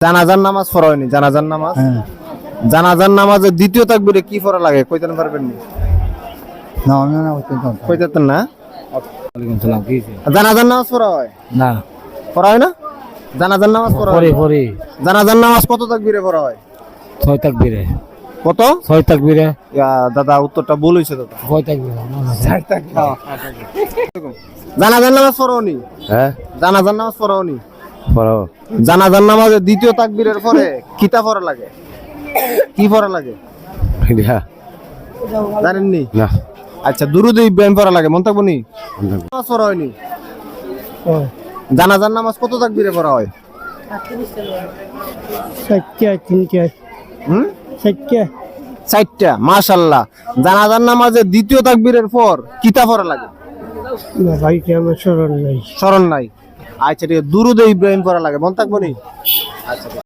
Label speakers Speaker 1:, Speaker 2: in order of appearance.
Speaker 1: জানাজার নামাজ পড়া হয়নি? জানাজার নামাজ, জানাজার নামাজের দ্বিতীয় তাকবীরে কি পড়া লাগে কইতে পারবেন নি?
Speaker 2: না আমি না
Speaker 1: কইতে না।
Speaker 2: ওয়ালাইকুম সালাম। কি
Speaker 1: জানাজার নামাজ পড়া হয়?
Speaker 2: না
Speaker 1: পড়া হয় না? জানাজার নামাজ পড়া হয়?
Speaker 2: পরে
Speaker 1: জানাজার নামাজ কত তাকবীরে পড়া হয়?
Speaker 2: 6 তাকবীরে।
Speaker 1: কত?
Speaker 2: 6 তাকবীরে।
Speaker 1: দাদা উত্তরটা ভুল হইছে দাদা।
Speaker 2: 6 তাকবীরে।
Speaker 1: জানাজার নামাজ পড়া হয়নি?
Speaker 2: হ্যাঁ
Speaker 1: জানাজার নামাজ পড়া হয়নি?
Speaker 2: পড়ো।
Speaker 1: জানাজার নামাজের দ্বিতীয় তাকবীরের পরে কিতা পড়া লাগে? কি পড়া লাগে জানেননি?
Speaker 2: না
Speaker 1: আচ্ছা, দুরুদ ইব্রাহিম পড়া লাগে, মনে থাকবো নি? নামাজ পড়া হয়নি? জানাজার নামাজ কত তাকবীরে পড়া হয়? হুম, 4টা। মাশাআল্লাহ। জানাজার নামাজের দ্বিতীয় তাকবীরের পর কিতা পড়া লাগে? স্মরণ নাই। আচ্ছা ঠিক আছে, দুরুদ ইব্রাহিম পড়া লাগে, মনে থাকবো নি? আচ্ছা।